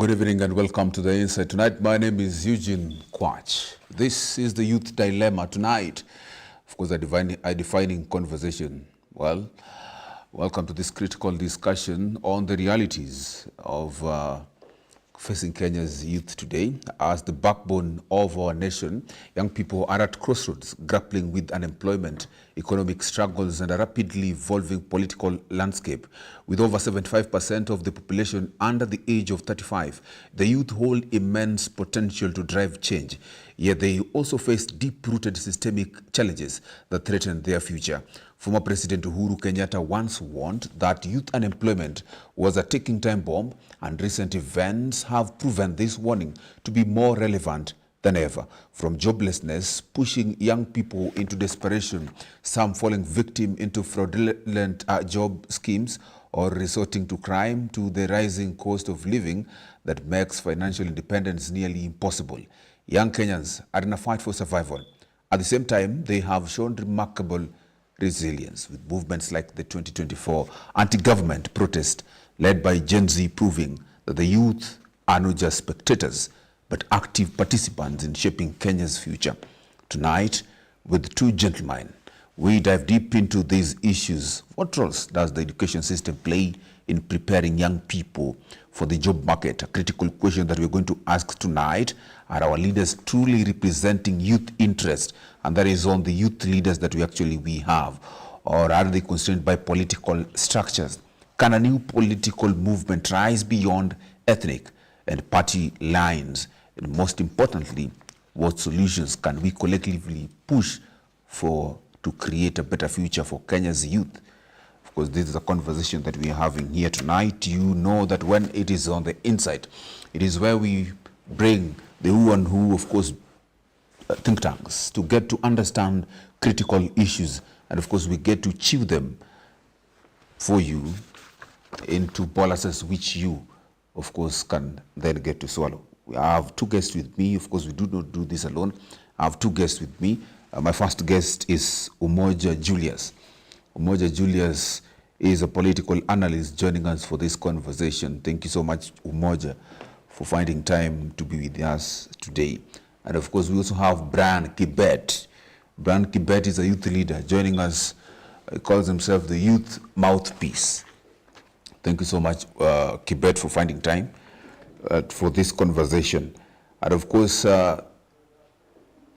Good evening and welcome to The Insight. Tonight, my name is Eugene Kwach. This is the Youth Dilemma. Tonight, of course, a defining conversation. Well, welcome to this critical discussion on the realities of facing Kenya's youth today. As the backbone of our nation, young people are at crossroads, grappling with unemployment, economic struggles, and a rapidly evolving political landscape. With over 75% of the population under the age of 35, the youth hold immense potential to drive change. Yet they also face deep-rooted systemic challenges that threaten their future. Former President Uhuru Kenyatta once warned that youth unemployment was a ticking time bomb, and recent events have proven this warning to be more relevant than ever. From joblessness pushing young people into desperation, some falling victim into fraudulent job schemes or resorting to crime, to the rising cost of living that makes financial independence nearly impossible. Young Kenyans are in a fight for survival. At the same time, they have shown remarkable resilience, with movements like the 2024 anti-government protest led by Gen Z proving that the youth are not just spectators, but active participants in shaping Kenya's future. Tonight, with two gentlemen, we dive deep into these issues. What roles does the education system play in preparing young people for the job market? A critical question that we're going to ask tonight. Are our leaders truly representing youth interest? And that is on the youth leaders that we have. Or are they constrained by political structures? Can a new political movement rise beyond ethnic and party lines? And most importantly, what solutions can we collectively push for to create a better future for Kenya's youth? Of course, this is a conversation that we are having here tonight. You know that when it is on the inside, it is where we bring the who and who, of course, think tanks to get to understand critical issues. And of course, we get to chew them for you into policies which you, of course, can then get to swallow. I have two guests with me. Of course, we do not do this alone. I have two guests with me. My first guest is Umoja Julius. Umoja Julius is a political analyst joining us for this conversation. Thank you so much, Umoja, for finding time to be with us today. And of course, we also have Brian Kibet. Brian Kibet is a youth leader joining us. He calls himself the Youth Mouthpiece. Thank you so much, Kibet, for finding time for this conversation. And of course,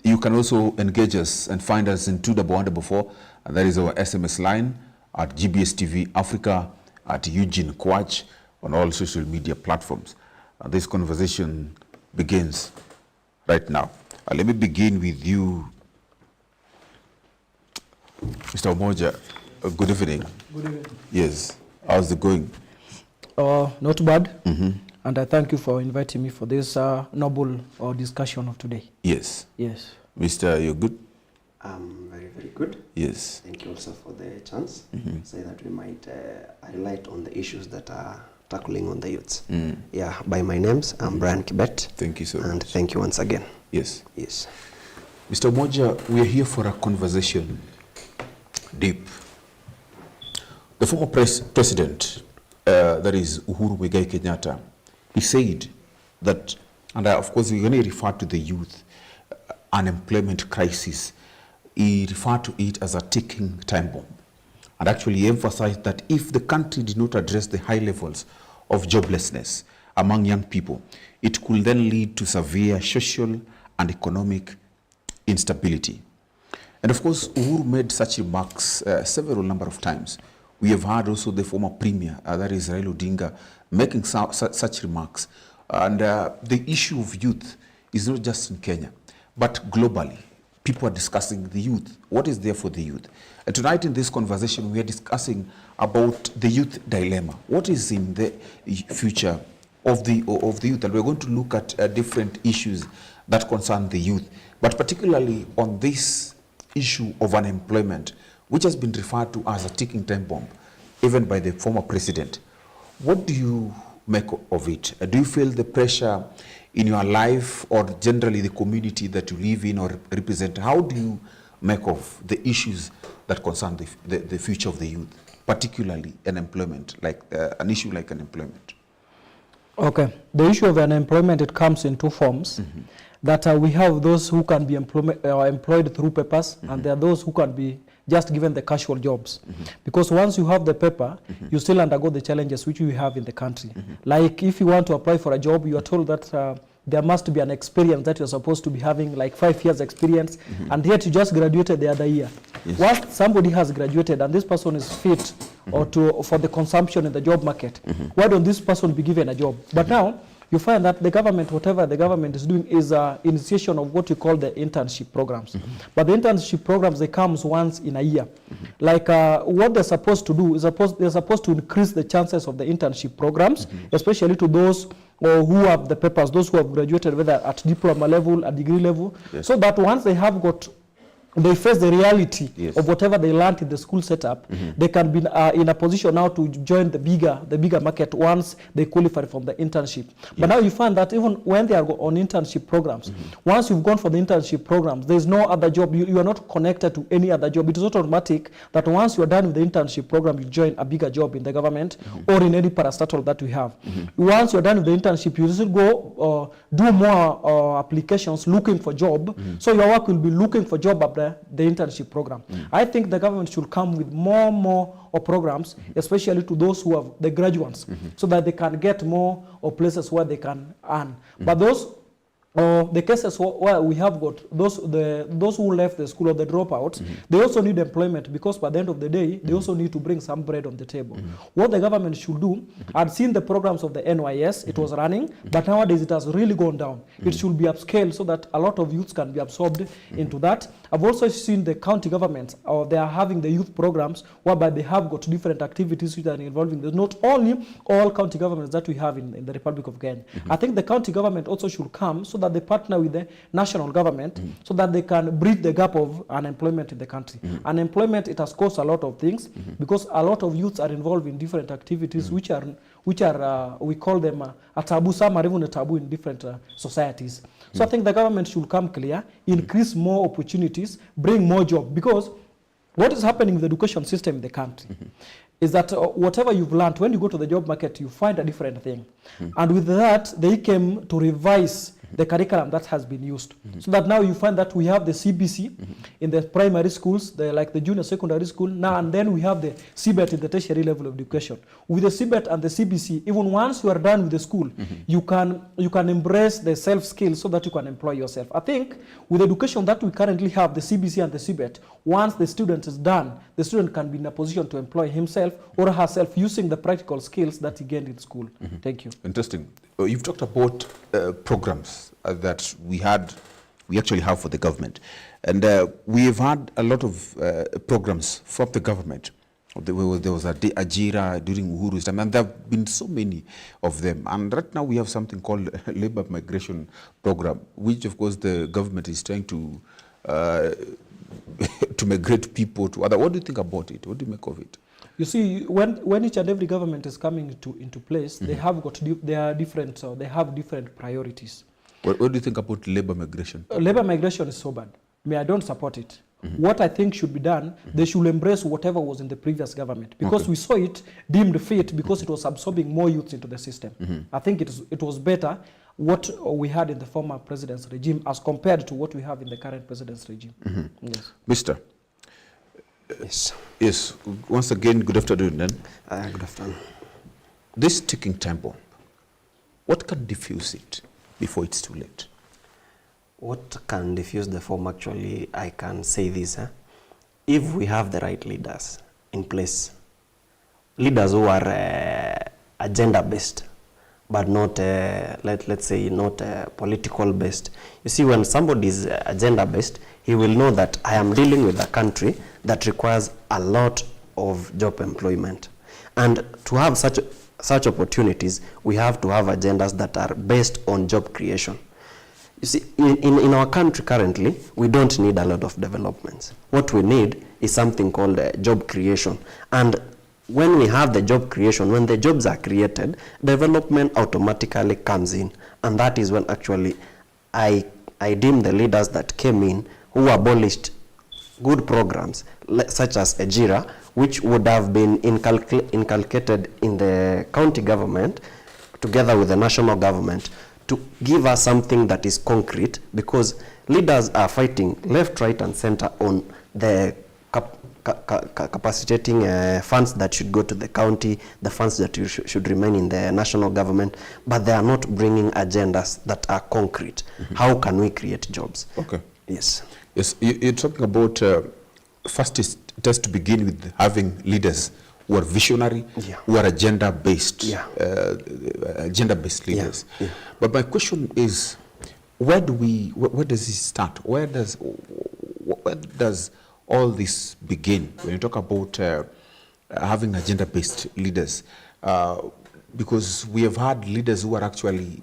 you can also engage us and find us in 21144, and that is our SMS line at GBS TV Africa, at Eugene Kwach, on all social media platforms. This conversation begins right now. Let me begin with you, Mr. Umoja. Good evening. Good evening. Yes. How's it going? Not bad. And I thank you for inviting me for this noble discussion of today. Yes. Yes. Mr. You're good? I'm very, very good. Yes. Thank you also for the chance, so that we might highlight on the issues that are tackling on the youths. Yeah, by my names, I'm Brian Kibet. Thank you so much. And thank you once again. Yes. Yes. Mr. Umoja, we are here for a conversation deep. The former president, that is Uhuru Muigai Kenyatta, he said that, and of course we're going to refer to the youth unemployment crisis. He referred to it as a ticking time bomb, and actually emphasized that if the country did not address the high levels of joblessness among young people, it could then lead to severe social and economic instability. And of course, Uhuru made such remarks several number of times. We have heard also the former premier, that is Raila Odinga, making such remarks. And the issue of youth is not just in Kenya, but globally. People are discussing the youth. What is there for the youth? And tonight in this conversation, we are discussing about the youth dilemma. What is in the future of the youth? And we're going to look at different issues that concern the youth, but particularly on this issue of unemployment, which has been referred to as a ticking time bomb, even by the former president. What do you make of it? Do you feel the pressure in your life or generally the community that you live in or represent? How do you make of the issues that concern the future of the youth, particularly unemployment, like an issue like unemployment? Okay. The issue of unemployment, it comes in two forms. That we have those who can be employed through papers, and there are those who can be just given the casual jobs. Because once you have the paper, you still undergo the challenges which we have in the country. Like if you want to apply for a job, you are told that there must be an experience that you're supposed to be having, like 5 years experience, and yet you just graduated the other year. Yes. Once somebody has graduated and this person is fit or for the consumption in the job market, why don't this person be given a job? But now, you find that the government, whatever the government is doing, is initiation of what you call the internship programs. But the internship programs, they come once in a year. Like what they're supposed to do is they're supposed to increase the chances of the internship programs, especially to those who have the papers, those who have graduated, whether at diploma level, at degree level, so that once they have got, they face the reality of whatever they learned in the school setup, they can be in a position now to join the bigger market once they qualify from the internship. But now you find that even when they are on internship programs, once you've gone for the internship programs, there's no other job. You are not connected to any other job. It is not automatic that once you are done with the internship program, you join a bigger job in the government or in any parastatal that we have. Once you're done with the internship, you still go do more applications looking for job. So your work will be looking for job up the internship program. I think the government should come with more programs, especially to those who have the graduates, so that they can get more places where they can earn. But those the cases where we have got those who left the school or the dropouts, they also need employment, because by the end of the day, they also need to bring some bread on the table. What the government should do, I'd seen the programs of the NYS, it was running, but nowadays it has really gone down. It should be upscaled so that a lot of youths can be absorbed into that. I've also seen the county governments, they are having the youth programs whereby they have got different activities which are involving this. Not only all county governments that we have in the Republic of Kenya. I think the county government also should come so that they partner with the national government so that they can bridge the gap of unemployment in the country. Unemployment, it has caused a lot of things because a lot of youths are involved in different activities which are we call them a taboo, some are even a taboo in different societies. So I think the government should come clear, increase more opportunities, bring more jobs, because what is happening with the education system in the country is that whatever you've learned, when you go to the job market, you find a different thing. And with that, they came to revise the curriculum that has been used. So that now you find that we have the CBC in the primary schools, like the junior secondary school, now and then we have the CBET in the tertiary level of education. With the CBET and the CBC, even once you are done with the school, you can embrace the self-skills so that you can employ yourself. I think with the education that we currently have, the CBC and the CBET, once the student is done, the student can be in a position to employ himself or herself using the practical skills that he gained in school. Thank you. Interesting. You've talked about programs that we actually have for the government. And we have had a lot of programs from the government. There was a Ajira during Uhuru's time, and there have been so many of them. And right now we have something called labor migration program, which of course the government is trying to migrate people to other. What do you think about it? What do you make of it? You see, when each and every government is coming into place, they have different priorities. What do you think about labor migration? Labor migration is so bad. I don't support it. What I think should be done, they should embrace whatever was in the previous government, because we saw it deemed fit because it was absorbing more youths into the system. I think it was better what we had in the former president's regime as compared to what we have in the current president's regime. Yes. Mr. Yes. Yes. Once again, good afternoon then. Good afternoon. This ticking time bomb, what can diffuse it before it's too late? What can diffuse the form, actually, I can say this. If we have the right leaders in place, leaders who are agenda-based, but not, let's say, not political-based. You see, when somebody is agenda-based, he will know that I am dealing with a country that requires a lot of job employment. And to have such opportunities, we have to have agendas that are based on job creation. You see, in our country currently, we don't need a lot of developments. What we need is something called job creation. And when we have the job creation, when the jobs are created, development automatically comes in. And that is when actually I deem the leaders that came in who abolished good programs such as Ajira, which would have been inculcated in the county government together with the national government to give us something that is concrete, because leaders are fighting left, right, and center on the capacitating funds that should go to the county, the funds that should remain in the national government, but they are not bringing agendas that are concrete. How can we create jobs? Okay. Yes. Yes, you're talking about first it has to begin with having leaders who are visionary, Yeah. who are agenda-based, Yeah. agenda-based leaders. Yeah. But my question is, where does it start? Where does all this begin when you talk about having agenda-based leaders? Because we have had leaders who are actually,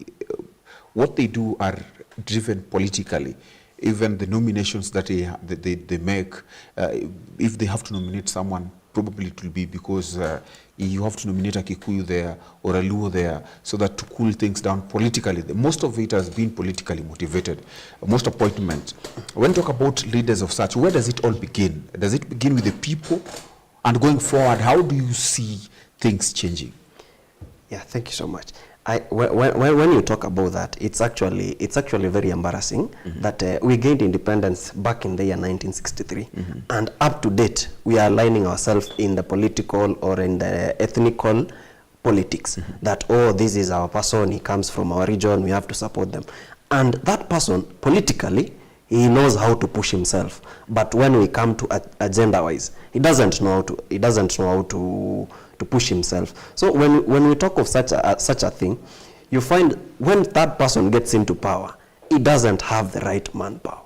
what they do are driven politically. Even the nominations that they make, if they have to nominate someone, probably it will be because you have to nominate a Kikuyu there or a Luo there, so that to cool things down politically. Most of it has been politically motivated, most appointments. When you talk about leaders of such, where does it all begin? Does it begin with the people? And going forward, how do you see things changing? Yeah, thank you so much. When you talk about that, it's actually very embarrassing that we gained independence back in the year 1963, and up to date we are aligning ourselves in the political or in the ethnical politics. That, oh, this is our person, he comes from our region, we have to support them, and that person politically, he knows how to push himself, but when we come to agenda wise, he doesn't know how to push himself. So when we talk of such a thing, you find when that person gets into power, he doesn't have the right manpower.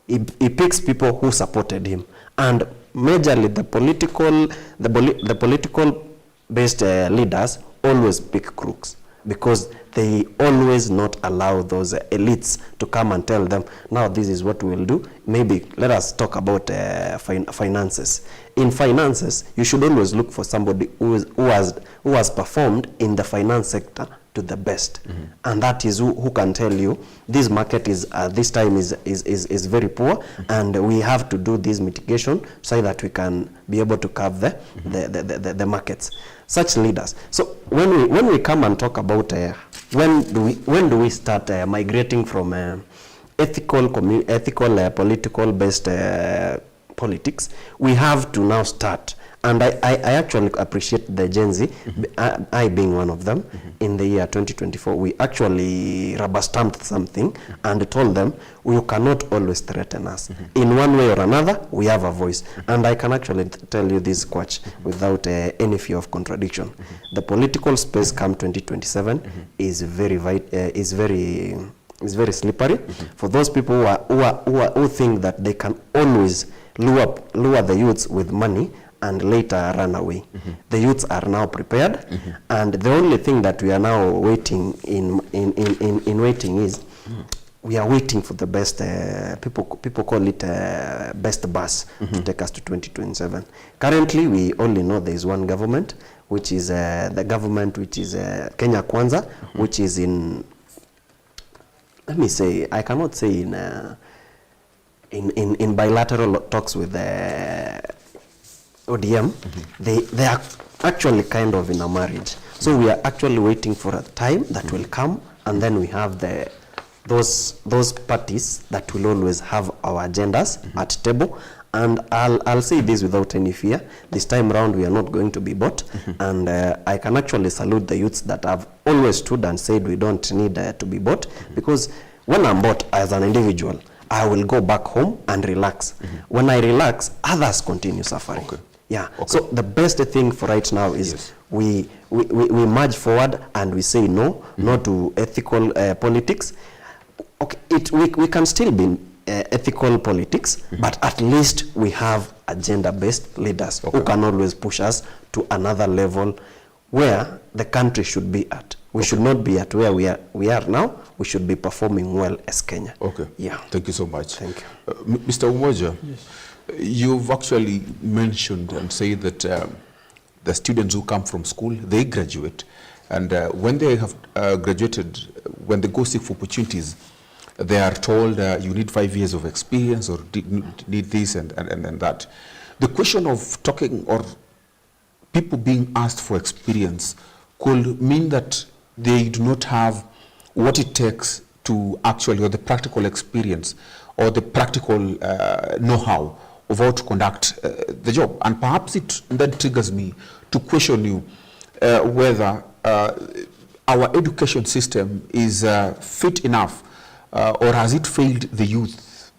He picks people who supported him, and majorly the political based leaders always pick crooks, because they always not allow those elites to come and tell them, now this is what we will do. Maybe let us talk about finances. In finances, you should always look for somebody who has performed in the finance sector to the best, and that is who can tell you this market is this time is very poor, and we have to do this mitigation so that we can be able to cover the markets. Such leaders. So when we come and talk about when do we start migrating from ethical political based politics, we have to now start. And I actually appreciate the Gen Z, I being one of them. In the year 2024, we actually rubber stamped something and told them, you cannot always threaten us. In one way or another, we have a voice. And I can actually tell you this, Quach, without any fear of contradiction. The political space come 2027 is very slippery. For those people who think that they can always lure the youths with money and later run away. The youths are now prepared, and the only thing that we are now waiting in waiting is we are waiting for the best people call it best bus to take us to 2027. Currently, we only know there is one government, which is the government which is Kenya Kwanza, which is in, let me say, I cannot say in bilateral talks with the ODM, they are actually kind of in a marriage. So we are actually waiting for a time that will come, and then we have those parties that will always have our agendas at table. And I'll say this without any fear. This time around, we are not going to be bought. And I can actually salute the youths that have always stood and said we don't need to be bought, because when I'm bought as an individual, I will go back home and relax. When I relax, others continue suffering. Okay. Yeah. Okay. So the best thing for right now is we march forward and we say no to ethical politics. Okay, we can still be ethical politics, but at least we have agenda-based leaders who can always push us to another level where the country should be at. We should not be at where we are now. We should be performing well as Kenya. Okay. Yeah. Thank you so much. Thank you. Mr. Umoja, Yes. You've actually mentioned and said that the students who come from school, they graduate. And when they have graduated, when they go seek for opportunities, they are told you need 5 years of experience or need this and that. The question of talking or people being asked for experience could mean that they do not have what it takes to actually, or the practical experience, or the practical know-how of how to conduct the job. And perhaps it then triggers me to question you whether our education system is fit enough, or has it failed the youth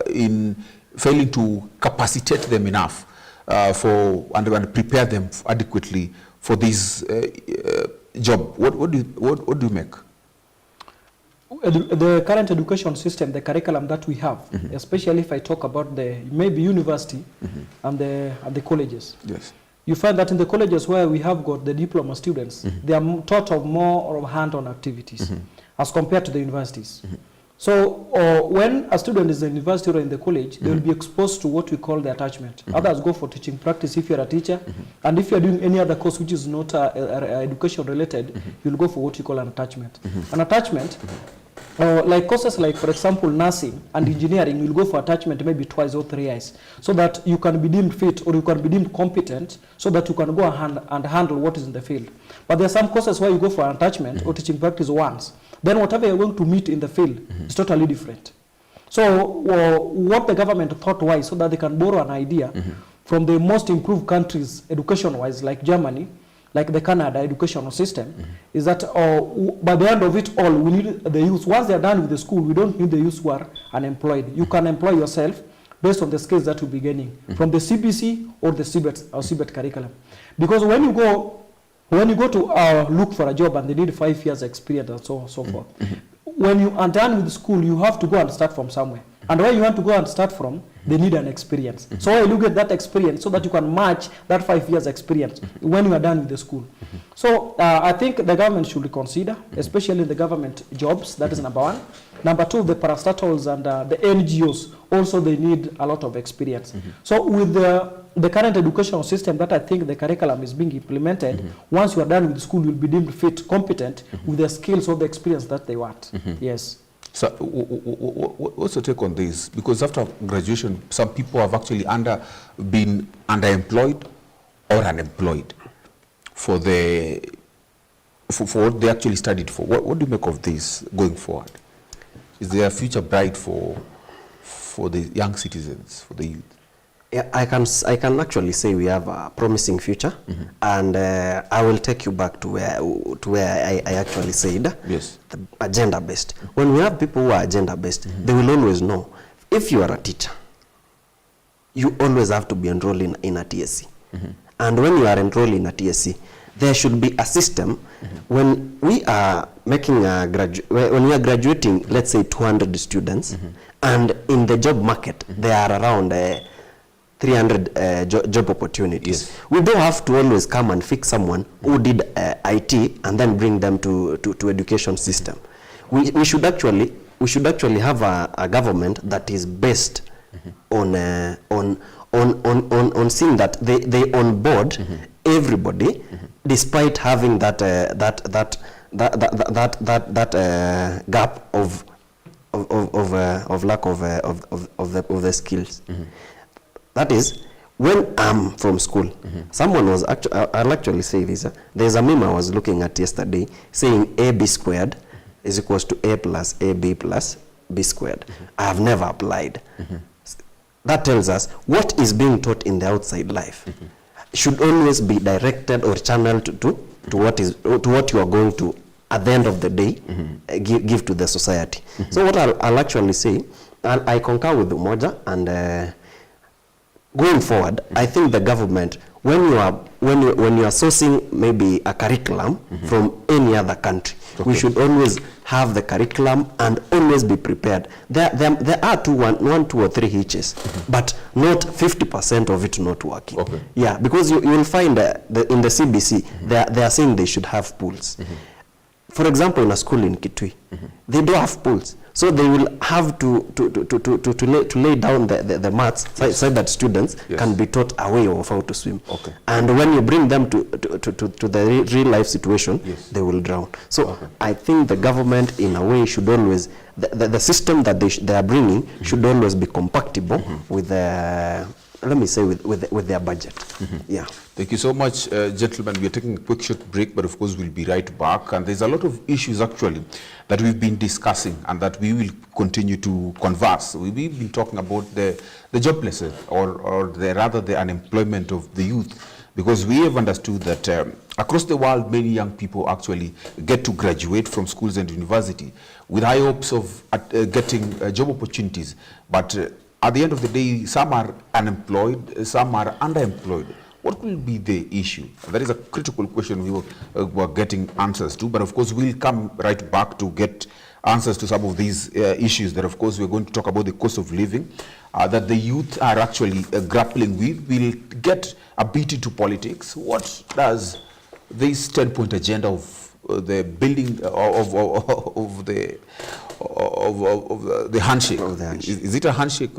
in failing to capacitate them enough and prepare them adequately for this job. What do you make? The current education system, the curriculum that we have, especially if I talk about the maybe university and the colleges. Yes. You find that in the colleges where we have got the diploma students, they are taught of more of hand-on activities as compared to the universities. So when a student is in university or in the college, they will be exposed to what we call the attachment. Others go for teaching practice if you're a teacher. And if you're doing any other course which is not education related, you'll go for what you call an attachment. An attachment, like courses like, for example, nursing and engineering, you'll go for attachment maybe twice or 3 years, so that you can be deemed fit or you can be deemed competent, so that you can go and handle what is in the field. But there are some courses where you go for an attachment or teaching practice once. Then whatever you're going to meet in the field is totally different. So what the government thought wise, so that they can borrow an idea from the most improved countries education-wise, like Germany, like the Canada educational system, is that by the end of it all, we need the youth. Once they're done with the school, we don't need the youth who are unemployed. You can employ yourself based on the skills that you'll be gaining from the CBC or the CBET curriculum. Because when you go to look for a job and they need 5 years experience and so forth, when you are done with school, you have to go and start from somewhere. And where you want to go and start from, they need an experience. So you look at that experience so that you can match that 5 years experience when you are done with the school. So I think the government should reconsider, especially the government jobs. That is number one. Number two, the parastatals and the NGOs, also they need a lot of experience. So with the current educational system that I think the curriculum is being implemented, once you are done with school, you'll be deemed fit, competent with the skills or the experience that they want. Yes. So what's your take on this? Because after graduation, some people have actually been underemployed or unemployed for what they actually studied for. What do you make of this going forward? Is there a future bright for the young citizens, for the youth? Yeah, I can actually say we have a promising future, and I will take you back to where I actually said, yes, the agenda based. When we have people who are agenda based, they will always know if you are a teacher, you always have to be enrolled in a TSC, and when you are enrolled in a TSC, there should be a system when we are making when we are graduating, let's say 200 students, and in the job market there are around 300 job opportunities. Yes. We don't have to always come and fix someone who did IT and then bring them to education system. We should actually have a government that is based on seeing that they onboard everybody, despite having that gap of lack of the skills. That is, when I'm from school, someone was actually, I'll actually say this, there's a meme I was looking at yesterday saying AB squared is equals to A plus AB plus B squared. I have never applied. That tells us what is being taught in the outside life should always be directed or channeled to what you are going to, at the end of the day, give to the society. So what I'll actually say, I concur with Umoja, and going forward, I think the government, when you are sourcing maybe a curriculum from any other country, we should always have the curriculum and always be prepared. There are one, two or three hitches, but not 50% of it not working. Okay. Yeah, because you will find in the CBC, they are saying they should have pools. For example, in a school in Kitui, they don't have pools. So they will have to lay down the mats so that students can be taught a way of how to swim. Okay. And when you bring them to the real life situation, they will drown. So I think the government, in a way, should always, the system that they are bringing should always be compatible with the let me say, with their budget. Yeah. Thank you so much, gentlemen. We are taking a quick short break, but of course we'll be right back. And there's a lot of issues actually that we've been discussing and that we will continue to converse. We've been talking about the joblessness or rather the unemployment of the youth, because we have understood that across the world, many young people actually get to graduate from schools and university with high hopes of getting job opportunities. But at the end of the day, some are unemployed, some are underemployed. What will be the issue? That is a critical question we were getting answers to, but of course we'll come right back to get answers to some of these issues that of course we're going to talk about the cost of living that the youth are actually grappling with. We'll get a bit into politics. What does this 10-point agenda of the building of the handshake? Of the handshake. Is it a handshake?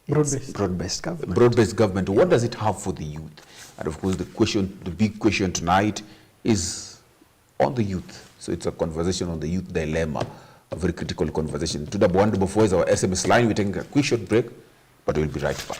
Broad-based government. Broad-based government. What does it have for the youth? And of course, the big question tonight is on the youth. So it's a conversation on the youth dilemma, a very critical conversation. To the Bwandu before is our SMS line. We're taking a quick short break, but we'll be right back.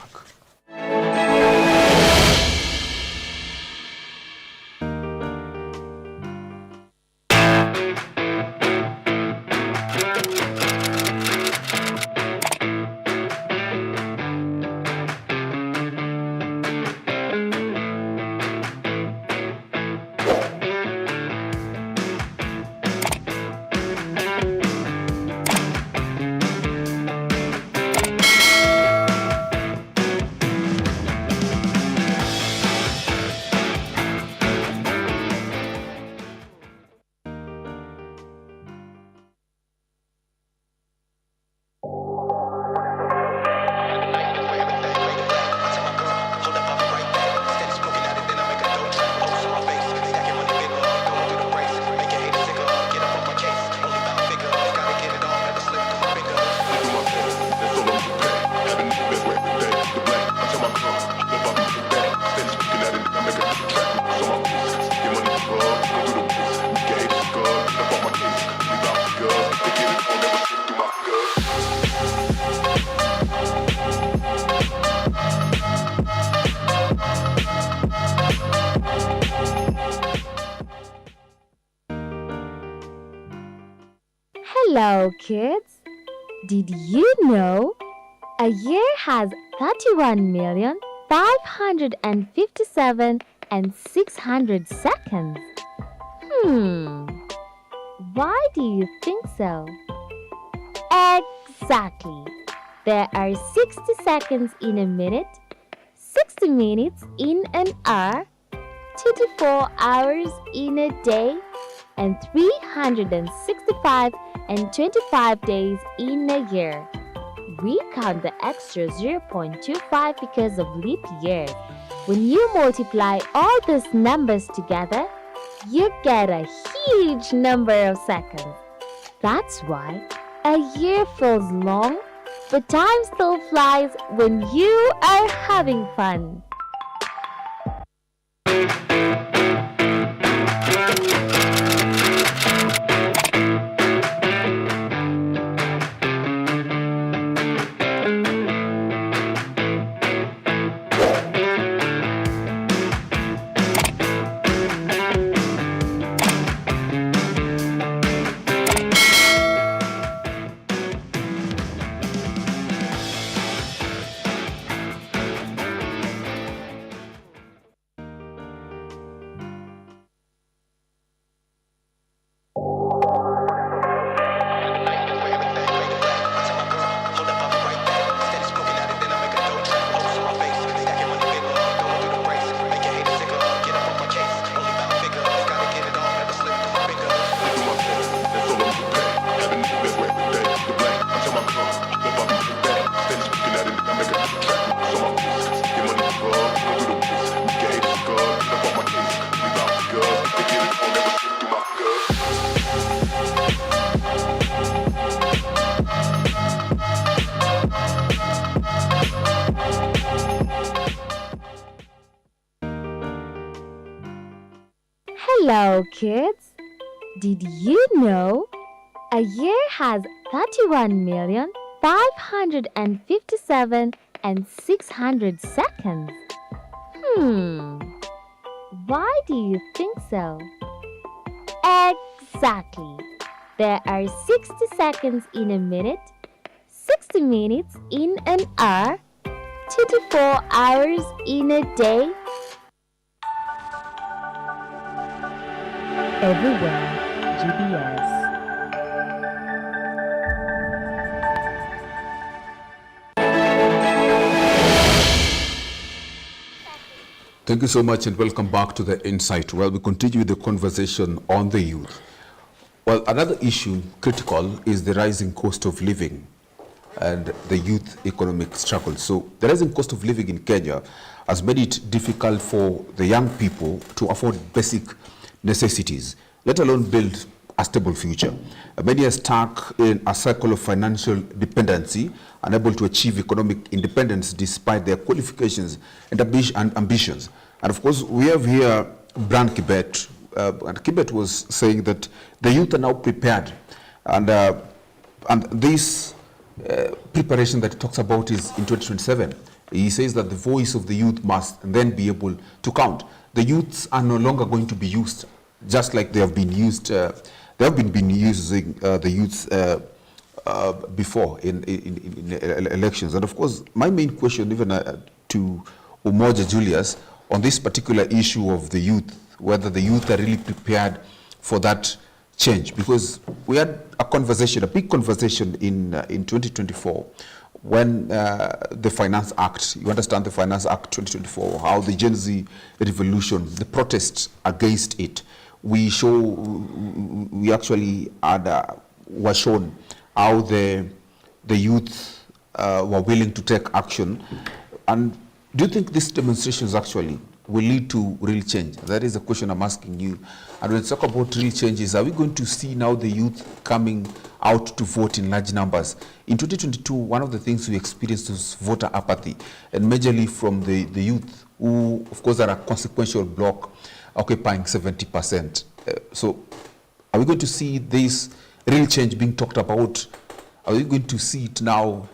Hello, kids. Did you know a year has 31,557,600 seconds? Why do you think so? Exactly. There are 60 seconds in a minute, 60 minutes in an hour, 24 hours in a day, and 365 and 25 days in a year. We count the extra 0.25 because of leap years. When you multiply all these numbers together, you get a huge number of seconds. That's why a year feels long, but time still flies when you are having fun. Hello, kids. Did you know a year has 31,557,600 and 600 seconds. Why do you think so? Exactly. There are 60 seconds in a minute, 60 minutes in an hour, 24 hours in a day. Everywhere, GPS. Thank you so much and welcome back to The Insight. Well, we continue with the conversation on the youth. Well, another issue critical is the rising cost of living and the youth economic struggle. So the rising cost of living in Kenya has made it difficult for the young people to afford basic necessities, let alone build a stable future. Many are stuck in a cycle of financial dependency, unable to achieve economic independence despite their qualifications and ambitions. And of course, we have here Brian Kibet, and Kibet was saying that the youth are now prepared, and this preparation that he talks about is in 2027. He says that the voice of the youth must then be able to count. The youths are no longer going to be used just like they have been used. They have been using the youths before in elections. And of course, my main question, even to Umoja Julius, on this particular issue of the youth, whether the youth are really prepared for that change, because we had a conversation, a big conversation in 2024 when the Finance Act, you understand the Finance Act 2024, how the Gen Z revolution, the protests against it, we actually were shown how the youth were willing to take action. And do you think these demonstrations actually will lead to real change? That is the question I'm asking you. And when we talk about real changes, are we going to see now the youth coming out to vote in large numbers? In 2022, one of the things we experienced was voter apathy, and majorly from the youth, who of course are a consequential bloc occupying 70%. So are we going to see this real change being talked about? Are we going to see it now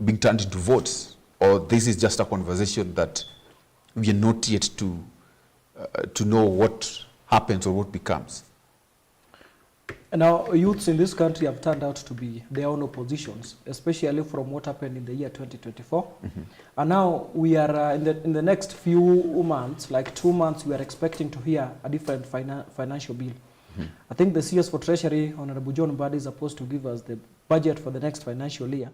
being turned into votes? Or this is just a conversation that we are not yet to know what happens or what becomes? And now youths in this country have turned out to be their own oppositions, especially from what happened in the year 2024. And now we are in the next few months, like 2 months, we are expecting to hear a different financial bill. I think the CS for Treasury, Honorable John Mbadi, is supposed to give us the budget for the next financial year.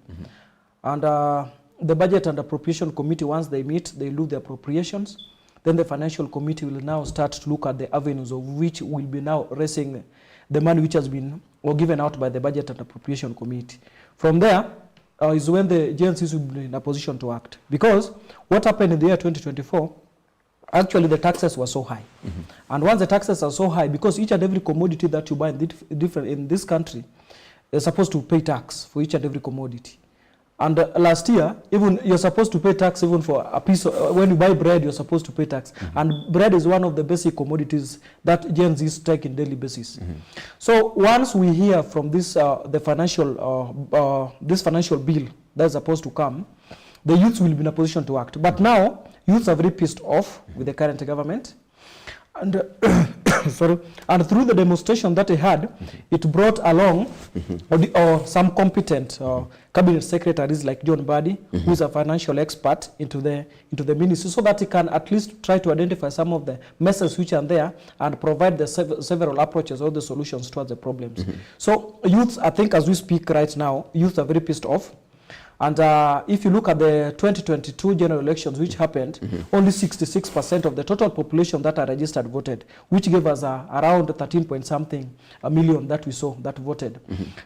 And the Budget and Appropriation Committee, once they meet, they look the appropriations. Then the Financial Committee will now start to look at the avenues of which will be now raising the money which has been given out by the Budget and Appropriation Committee. From there is when the agencies will be in a position to act. Because what happened in the year 2024, actually the taxes were so high. And once the taxes are so high, because each and every commodity that you buy in this country is supposed to pay tax for each and every commodity. And last year, even you're supposed to pay tax even for a piece of, when you buy bread, you're supposed to pay tax. And bread is one of the basic commodities that Gen Zs take in daily basis. So once we hear from this, the financial, this financial bill that's supposed to come, the youths will be in a position to act. But now, youths are very pissed off with the current government. And sorry, and through the demonstration that he had, it brought along some competent cabinet secretaries like John Mbadi, who is a financial expert into the ministry, so that he can at least try to identify some of the messes which are there and provide the several approaches or the solutions towards the problems. So youths, I think as we speak right now, youths are very pissed off. And if you look at the 2022 general elections which happened, only 66% of the total population that are registered voted, which gave us around 13 point something million that we saw that voted.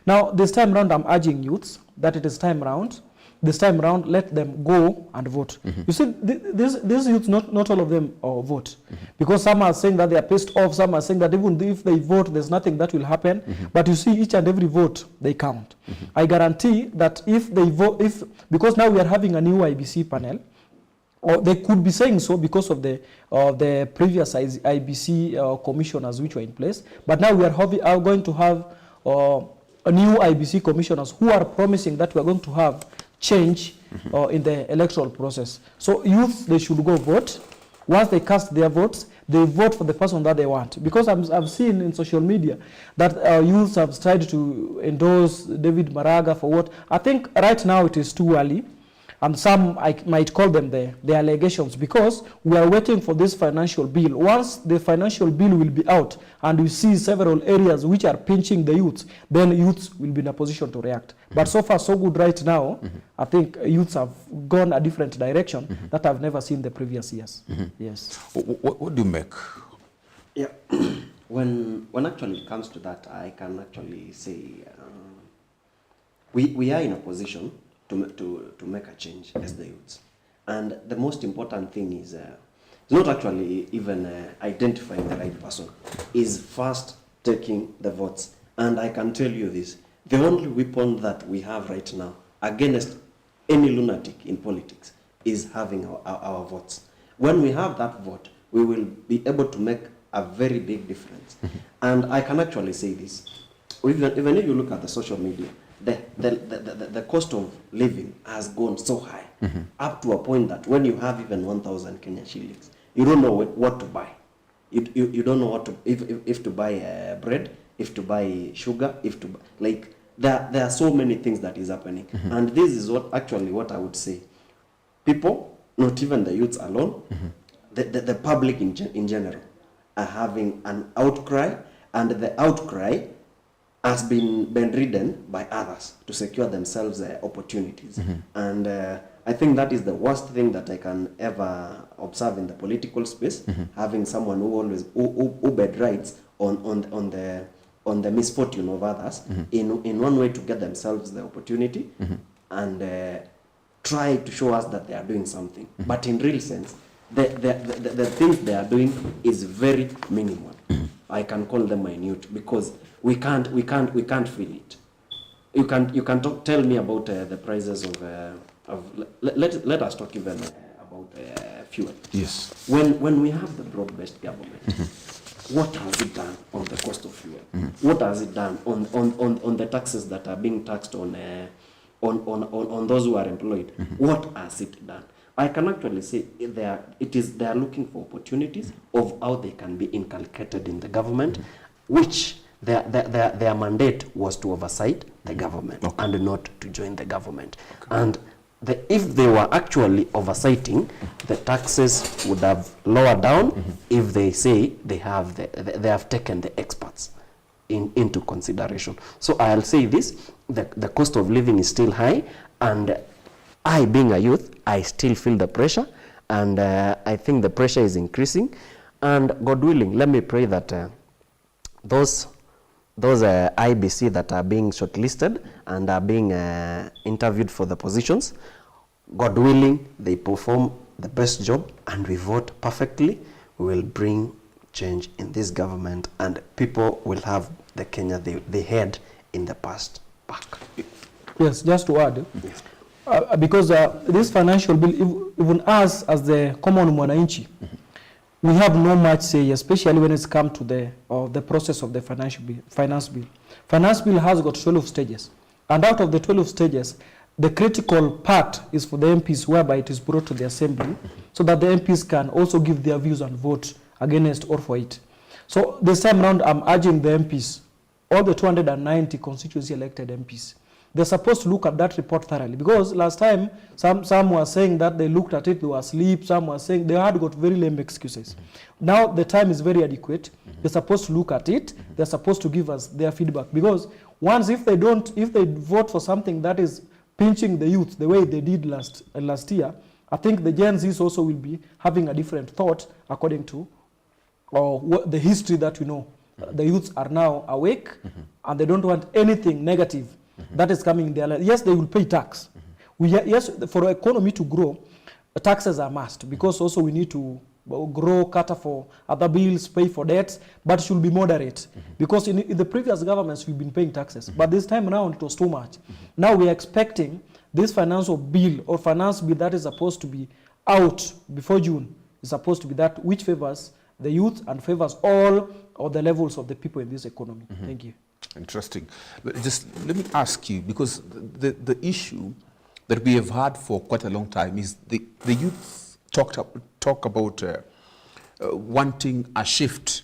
Now, this time round, I'm urging youths that it is time round. This time round, let them go and vote. You see, these youths, not all of them vote. Because some are saying that they are pissed off, some are saying that even if they vote, there's nothing that will happen. But you see, each and every vote, they count. I guarantee that if they vote, because now we are having a new IBC panel, or they could be saying so because of the previous IBC commissioners which were in place. But now we are going to have a new IBC commissioners who are promising that we are going to have change in the electoral process. So youth, they should go vote. Once they cast their votes, they vote for the person that they want. Because I've seen in social media that youths have tried to endorse David Maraga for what. I think right now it is too early. And some, I might call them the allegations, because we are waiting for this financial bill. Once the financial bill will be out and we see several areas which are pinching the youths, then youths will be in a position to react. But so far so good right now. I think youths have gone a different direction that I've never seen the previous years. Yes. What do you make? Yeah, when actually it comes to that, I can actually say we are in a position to make a change as the youths. And the most important thing is not actually even identifying the right person, is first taking the votes. And I can tell you this, the only weapon that we have right now against any lunatic in politics is having our votes. When we have that vote, we will be able to make a very big difference. And I can actually say this, even if you look at the social media, the cost of living has gone so high, up to a point that when you have even 1,000 Kenyan shillings, you don't know what to buy. You don't know what to, if to buy bread, if to buy sugar, if to buy, like there are so many things that is happening. And this is what I would say. People, not even the youths alone, the public in general are having an outcry, and the outcry has been ridden by others to secure themselves opportunities. And I think that is the worst thing that I can ever observe in the political space, having someone who bed rides on the misfortune of others in one way to get themselves the opportunity and try to show us that they are doing something. But in real sense, the things they are doing is very minimal. I can call them minute, because we can't feel it. You can tell me about the prices of let us talk even about fuel. Yes. When we have the broad-based government, what has it done on the cost of fuel? What has it done on the taxes that are being taxed on those who are employed? What has it done? I can actually say they are looking for opportunities of how they can be inculcated in the government, which their mandate was to oversight the government and not to join the government. And if they were actually oversighting, the taxes would have lowered down if they say they have taken the experts into consideration. So I'll say this, the cost of living is still high, and I, being a youth, I still feel the pressure, and I think the pressure is increasing. And God willing, let me pray that those IBC that are being shortlisted and are being interviewed for the positions, God willing, they perform the best job and we vote perfectly. We will bring change in this government, and people will have the Kenya they had in the past back. Yes, just to add, because this financial bill, even us as the common mwananchi, we have no much say, especially when it's come to the process of the finance bill. Finance bill has got 12 stages, and out of the 12 stages, the critical part is for the MPs, whereby it is brought to the assembly, so that the MPs can also give their views and vote against or for it. So this time around, I'm urging the MPs, all the 290 constituency elected MPs, they're supposed to look at that report thoroughly, because last time some were saying that they looked at it, they were asleep, some were saying they had got very lame excuses. Now the time is very adequate. They're supposed to look at it, they're supposed to give us their feedback, because once if they vote for something that is pinching the youth the way they did last year, I think the Gen Zs also will be having a different thought according to the history that we know. The youths are now awake and they don't want anything negative that is coming in their life. Yes, they will pay tax. Yes, for the economy to grow, taxes are must, because also we need to grow, cater for other bills, pay for debts, but it should be moderate. Because in the previous governments, we've been paying taxes. But this time around, it was too much. Now we are expecting this financial bill or finance bill that is supposed to be out before June is supposed to be that which favors the youth and favors all of the levels of the people in this economy. Thank you. Interesting. Just let me ask you, because the issue that we have had for quite a long time is the youth talk about wanting a shift,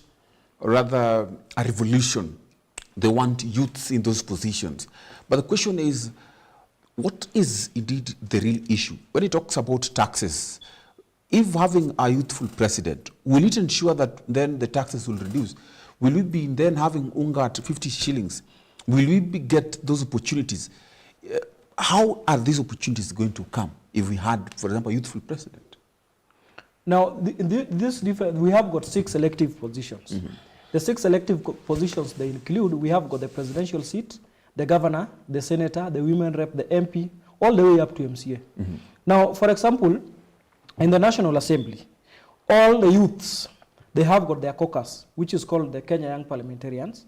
or rather a revolution. They want youths in those positions. But the question is, what is indeed the real issue? When it talks about taxes, if having a youthful president, will it ensure that then the taxes will reduce? Will we be then having unga at 50 shillings? Will we get those opportunities? How are these opportunities going to come if we had, for example, a youthful president? Now, we have got 6 elective positions. Mm-hmm. The 6 elective positions, they include, we have got the presidential seat, the governor, the senator, the women rep, the MP, all the way up to MCA. Mm-hmm. Now, for example, in the National Assembly, all the youths, they have got their caucus, which is called the Kenya Young Parliamentarians.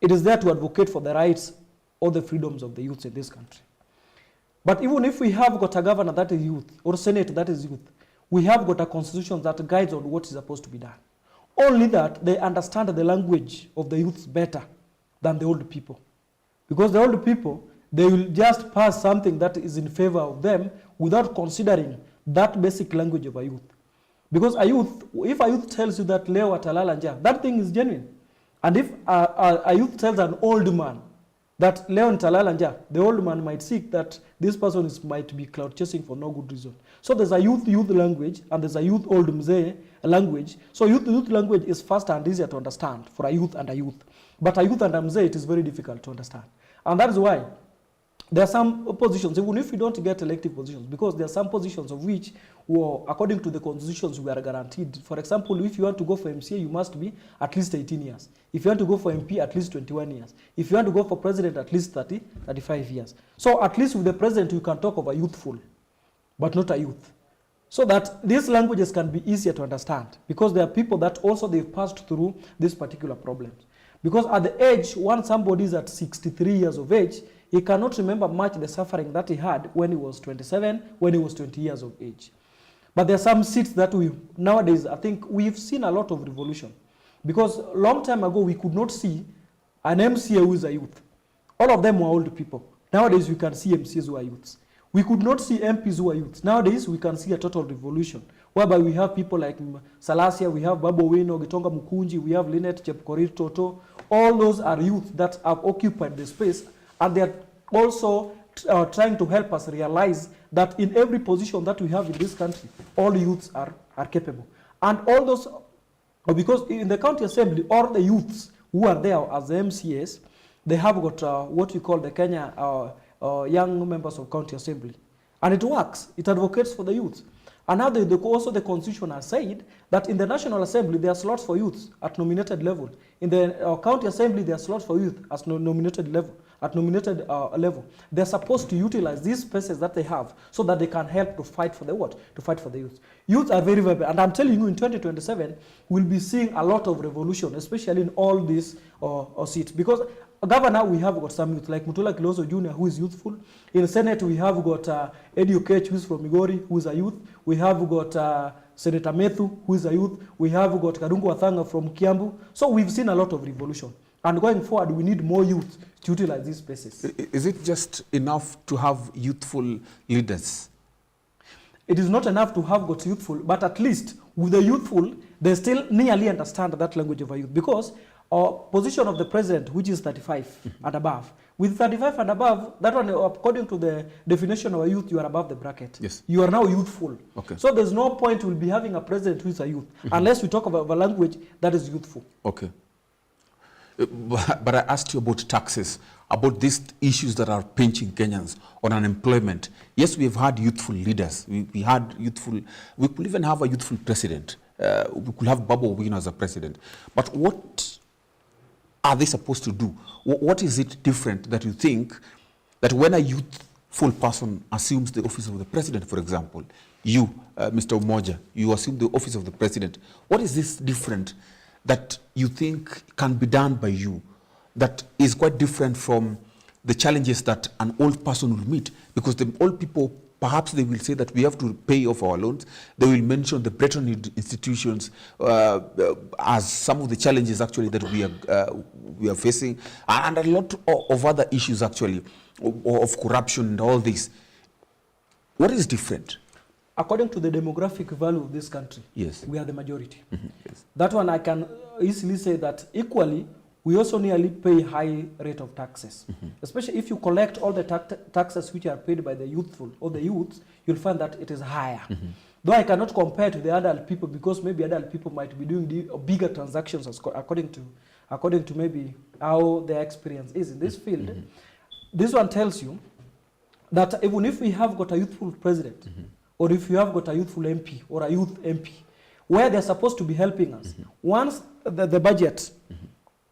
It is there to advocate for the rights or the freedoms of the youths in this country. But even if we have got a governor that is youth, or senate that is youth, we have got a constitution that guides on what is supposed to be done. Only that they understand the language of the youths better than the old people. Because the old people, they will just pass something that is in favor of them without considering that basic language of a youth. Because a youth, if a youth tells you that leo atalala njaa, that thing is genuine. And if a youth tells an old man that leo nitalala njaa, the old man might seek that this person might be cloud chasing for no good reason. So there's a youth language, and there's a youth old mzee language. So youth language is faster and easier to understand for a youth and a youth. But a youth and a mzee, it is very difficult to understand. And that is why there are some positions, even if we don't get elective positions, because there are some positions of which, according to the constitutions, we are guaranteed. For example, if you want to go for MCA, you must be at least 18 years. If you want to go for MP, at least 21 years. If you want to go for president, at least 35 years. So at least with the president, you can talk of a youthful, but not a youth. So that these languages can be easier to understand, because there are people that also they've passed through these particular problems. Because at the age, when somebody is at 63 years of age, he cannot remember much the suffering that he had when he was 27, when he was 20 years of age. But there are some seats that nowadays, I think we've seen a lot of revolution. Because a long time ago, we could not see an MCA who is a youth. All of them were old people. Nowadays, we can see MCAs who are youths. We could not see MPs who are youths. Nowadays, we can see a total revolution, whereby we have people like Salasia, we have Babu Owino, Gitonga Mukunji, we have Lynette Chepkorir Toto. All those are youth that have occupied the space, and they are also trying to help us realize that in every position that we have in this country, all youths are capable. And all those, because in the county assembly, all the youths who are there as the MCAs, they have got what we call the Kenya Young Members of County Assembly. And it works. It advocates for the youth. And now also the constitution has said that in the National Assembly, there are slots for youth at nominated level. In the county assembly, there are slots for youth at nominated level. They're supposed to utilize these spaces that they have so that they can help to fight for the what? To fight for the youth. Youth are very, very, and I'm telling you, in 2027, we'll be seeing a lot of revolution, especially in all these seats. Because governor, we have got some youth, like Mutula Kiloso Jr., who is youthful. In the Senate, we have got Eddie Okech, who is from Migori, who is a youth. We have got Senator Methu, who is a youth. We have got Karungu Wathanga from Kiambu. So we've seen a lot of revolution. And going forward, we need more youth to utilize these spaces. Is it just enough to have youthful leaders? It is not enough to have got youthful, but at least with the youthful, they still nearly understand that language of a youth. Because our position of the president, which is 35 and above, with 35 and above, that one, according to the definition of a youth, you are above the bracket. Yes. You are now youthful. Okay. So there's no point we'll be having a president who is a youth, unless we talk about a language that is youthful. Okay. But I asked you about taxes, about these issues that are pinching Kenyans on unemployment. Yes, we've had youthful leaders. We could even have a youthful president. We could have Babu Owino as a president. But what are they supposed to do? What is it different that you think that when a youthful person assumes the office of the president, for example, you, Mr. Umoja, you assume the office of the president, what is this different that you think can be done by you that is quite different from the challenges that an old person will meet? Because the old people, perhaps they will say that we have to pay off our loans. They will mention the Bretton institutions as some of the challenges actually that we are facing, and a lot of other issues actually of corruption and all this. What is different? According to the demographic value of this country, Yes. we are the majority. Yes. That one I can easily say that equally, we also nearly pay high rate of taxes. Especially if you collect all the taxes which are paid by the youthful or the youths, you'll find that it is higher. Though I cannot compare to the adult people because maybe adult people might be doing bigger transactions according to maybe how their experience is in this field. This one tells you that even if we have got a youthful president, or if you have got a youthful MP or a youth MP, where they're supposed to be helping us, once the budget,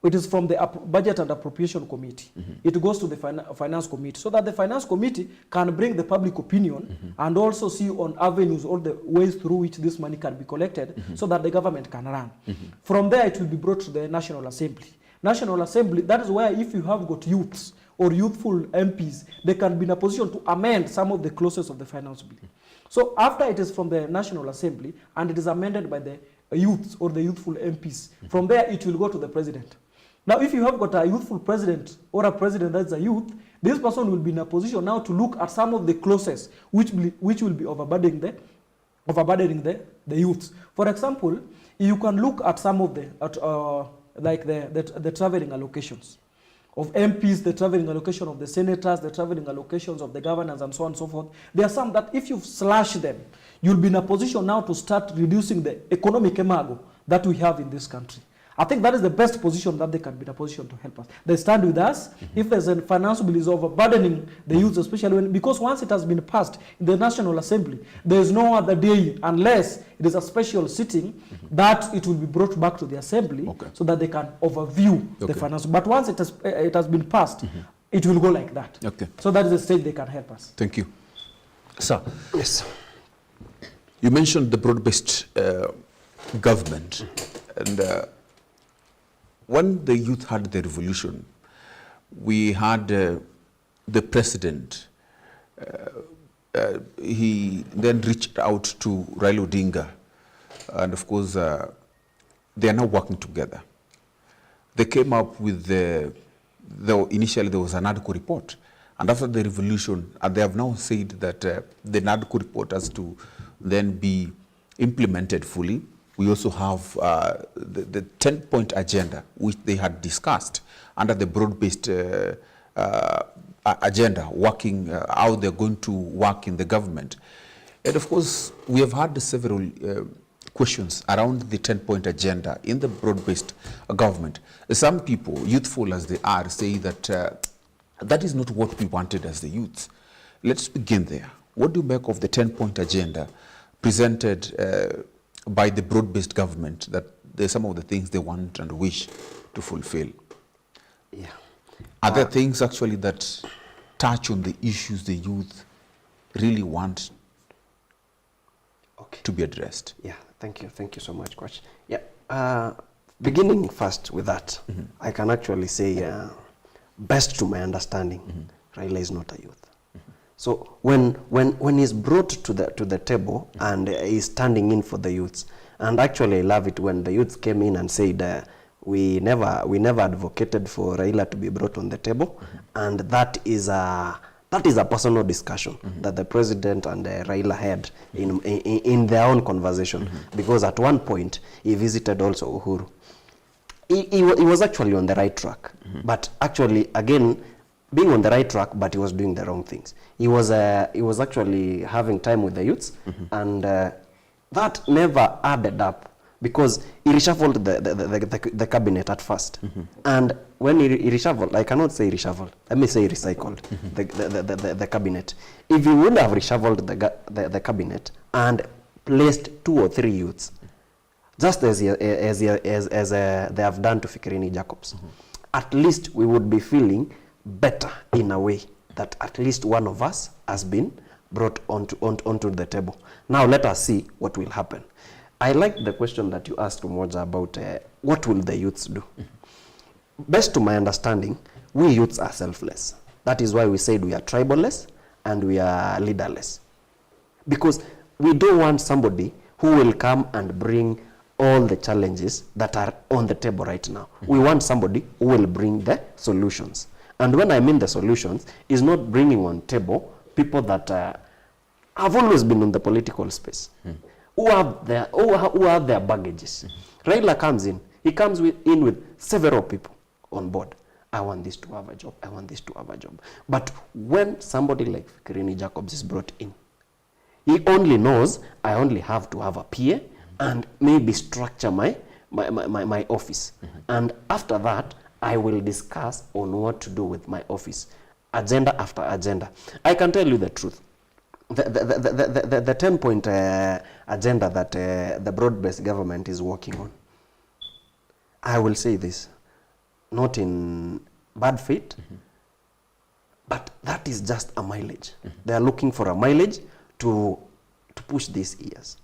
it is from the Budget and Appropriation Committee. It goes to the Finance Committee, so that the Finance Committee can bring the public opinion and also see on avenues, all the ways through which this money can be collected, so that the government can run. From there, it will be brought to the National Assembly. National Assembly, that is where if you have got youths or youthful MPs, they can be in a position to amend some of the clauses of the finance bill. So after it is from the National Assembly and it is amended by the youths or the youthful MPs, from there it will go to the president. Now if you have got a youthful president or a president that's a youth, this person will be in a position now to look at some of the clauses which will be overburdening the youths. For example, you can look at some of the traveling allocations of MPs, the traveling allocation of the senators, the traveling allocations of the governors, and so on and so forth. There are some that if you slash them, you'll be in a position now to start reducing the economic embargo that we have in this country. I think that is the best position that they can be in a position to help us. They stand with us. If there's a financial bill is overburdening the youth, especially because once it has been passed in the National Assembly, there is no other day unless it is a special sitting that it will be brought back to the Assembly so that they can overview the financial. But once it has been passed, it will go like that. So that is the stage they can help us. Thank you. Sir. Yes. You mentioned the broad-based government, and when the youth had the revolution, we had the president, he then reached out to Raila Odinga, and of course they are now working together. They came up with initially there was an NADCO report, and after the revolution, they have now said that the NADCO report has to then be implemented fully. We also have the 10-point agenda, which they had discussed under the broad-based agenda, working how they're going to work in the government. And of course, we have had several questions around the 10-point agenda in the broad-based government. Some people, youthful as they are, say that that is not what we wanted as the youths. Let's begin there. What do you make of the 10-point agenda presented by the broad-based government, that there's some of the things they want and wish to fulfill? Yeah. Are there things actually that touch on the issues the youth really want to be addressed? Yeah, thank you so much, Coach. Yeah, beginning first with that, I can actually say, best to my understanding, Raila is not a youth. So when he's brought to the table and he's standing in for the youths, and actually I love it when the youths came in and said we never advocated for Raila to be brought on the table, and that is a personal discussion that the president and Raila had in their own conversation, because at one point he visited also Uhuru. He was actually on the right track, but actually again, being on the right track, but he was doing the wrong things. He was actually having time with the youths, and that never added up, because he reshuffled the cabinet at first. And when he reshuffled, I cannot say reshuffled, let me say recycled the cabinet. If he would have reshuffled the cabinet and placed 2 or 3 youths, just as they have done to Fikirini Jacobs, at least we would be feeling better in a way that at least one of us has been brought onto the table. Now let us see what will happen. I like the question that you asked, Umoja, about what will the youths do. Best to my understanding, we youths are selfless. That is why we said we are triballess and we are leaderless. Because we don't want somebody who will come and bring all the challenges that are on the table right now. We want somebody who will bring the solutions. And when I mean the solutions, is not bringing on table people that I've always been in the political space. Who have their baggages. Raila comes in. He comes in with several people on board. I want this to have a job. I want this to have a job. But when somebody like Fikirini Jacobs is brought in, he only knows I only have to have a PA and maybe structure my office. And after that, I will discuss on what to do with my office, agenda after agenda. I can tell you the truth. The 10-point agenda that the broad-based government is working on, I will say this, not in bad faith, but that is just a mileage. They are looking for a mileage to push these years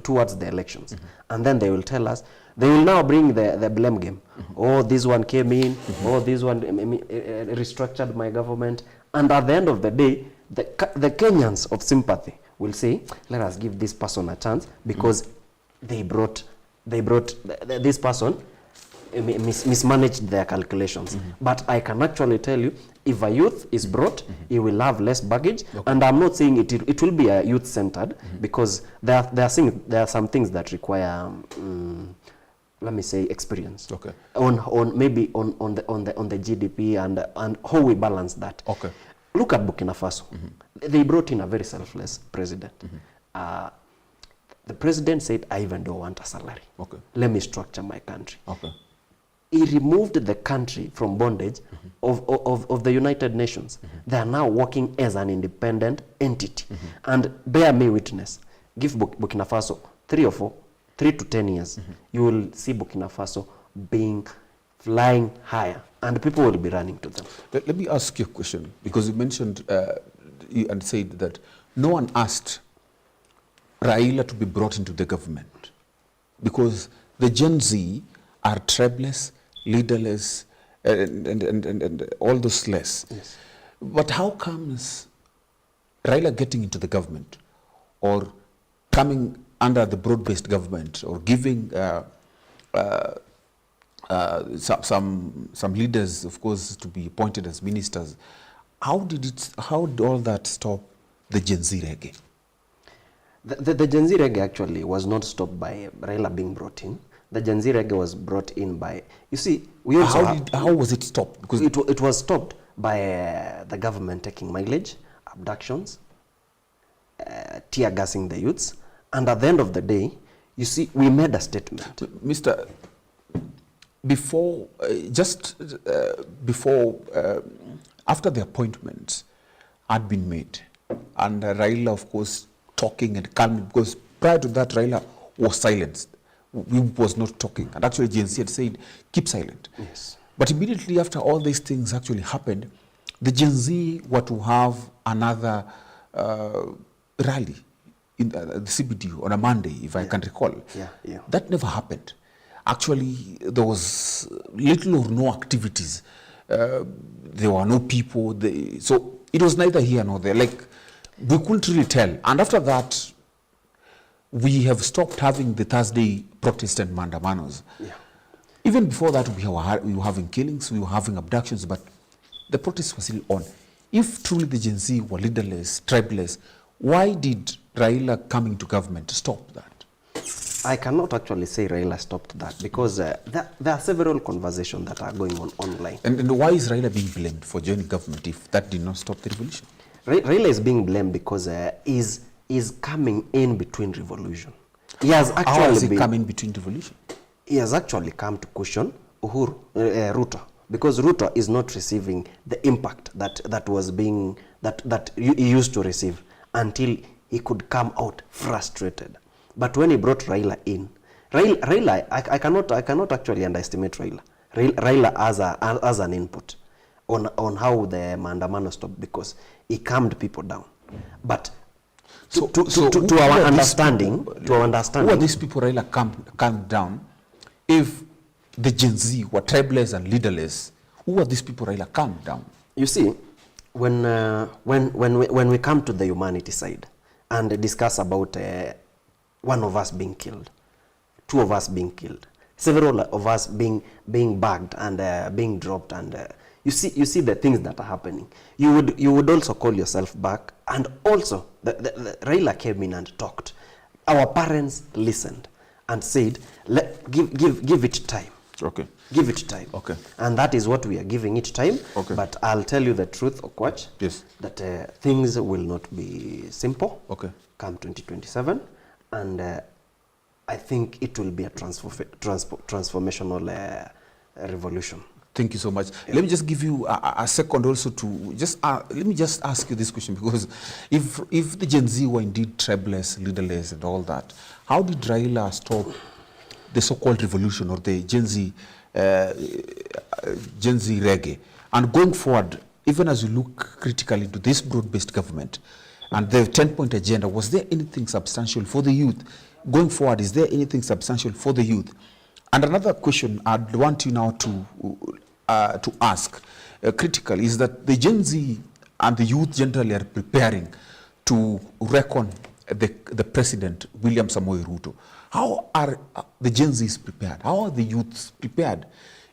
towards the elections. And then they will tell us, they will now bring the blame game. Oh, this one came in, oh, this one restructured my government. And at the end of the day, the Kenyans of sympathy will say, let us give this person a chance because they brought this person mismanaged their calculations. But I can actually tell you, if a youth is brought, he will have less baggage. And I'm not saying it will be a youth-centered because there are some things that require, let me say, experience. Okay. Maybe on the GDP and how we balance that. Okay. Look at Burkina Faso. They brought in a very selfless president. The president said, I even don't want a salary. Okay. Let me structure my country. Okay. He removed the country from bondage of the United Nations. They are now working as an independent entity. And bear me witness, give Burkina Faso 3 to 10 years, you will see Burkina Faso being flying higher and people will be running to them. Let me ask you a question, because you mentioned and said that no one asked Raila to be brought into the government because the Gen Z are tribeless, leaderless, and all those less. Yes. But how comes Raila getting into the government or coming under the broad-based government or giving some leaders, of course, to be appointed as ministers? How did all that stop the Gen Z reggae? The Gen Z reggae actually was not stopped by Raila being brought in. The Gen Z reggae was brought in by, you see, we also how was it stopped? Because it was stopped by the government taking mileage, abductions, tear gassing the youths, and at the end of the day, you see, we made a statement. Mr. After the appointments had been made, and Raila, of course, talking and calming, because prior to that, Raila was silenced. He was not talking. And actually, Gen Z had said, keep silent. Yes. But immediately after all these things actually happened, the Gen Z were to have another rally in the CBD on a Monday, if I can recall. Yeah. That never happened. Actually, there was little or no activities. There were no people. So it was neither here nor there. Like, we couldn't really tell. And after that, we have stopped having the Thursday Protestant mandamanos. Yeah. Even before that, we were having killings, we were having abductions, but the protests were still on. If truly the Gen Z were leaderless, tribeless, why did Raila coming to government stop that? I cannot actually say Raila stopped that because there are several conversations that are going on online. And why is Raila being blamed for joining government if that did not stop the revolution? Raila is being blamed because is coming in between revolution. He has actually How has he come in between revolution? He has actually come to cushion Ruto, because Ruto is not receiving the impact that he used to receive until he could come out frustrated. But when he brought Raila in, Raila I cannot actually underestimate Raila. Raila as an input on how the mandamano stopped, because he calmed people down. But to our understanding, who are these people Raila calmed down? If the Gen Z were tribeless and leaderless, who are these people Raila calmed down? You see, when we come to the humanity side and discuss about one of us being killed, two of us being killed, several of us being bagged and being dropped, and You see the things that are happening. You would also call yourself back, and also the Raila came in and talked. Our parents listened and said, give it time. Okay. Give it time. Okay. And that is what we are giving it time. Okay. But I'll tell you the truth, Okwach, Yes. that things will not be simple Okay. come 2027. And I think it will be a transformational revolution. Thank you so much. Let me just give you a second also to just let me just ask you this question, because if the Gen Z were indeed tribeless, leaderless, and all that, how did Raila stop the so-called revolution or the Gen Z reggae? And going forward, even as you look critically into this broad-based government and the 10-point agenda, was there anything substantial for the youth? Going forward, is there anything substantial for the youth? And another question I'd want you now to ask critically is that the Gen Z and the youth generally are preparing to reckon the president, William Samoei Ruto. How are the Gen Zs prepared? How are the youths prepared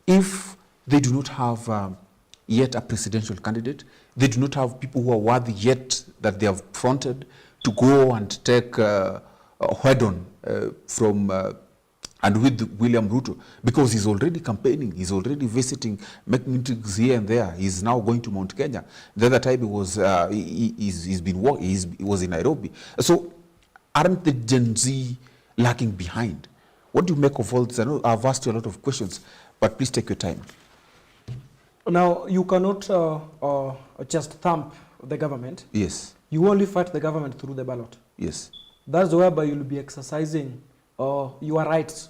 if they do not have yet a presidential candidate? They do not have people who are worthy yet that they have fronted to go and take head-on from and with William Ruto, because he's already campaigning, he's already visiting, making meetings here and there. He's now going to Mount Kenya. The other time he was he was in Nairobi. So aren't the Gen Z lagging behind? What do you make of all this? I know I've asked you a lot of questions, but please take your time. Now, you cannot just thump the government. Yes. You only fight the government through the ballot. Yes. That's whereby you'll be exercising your rights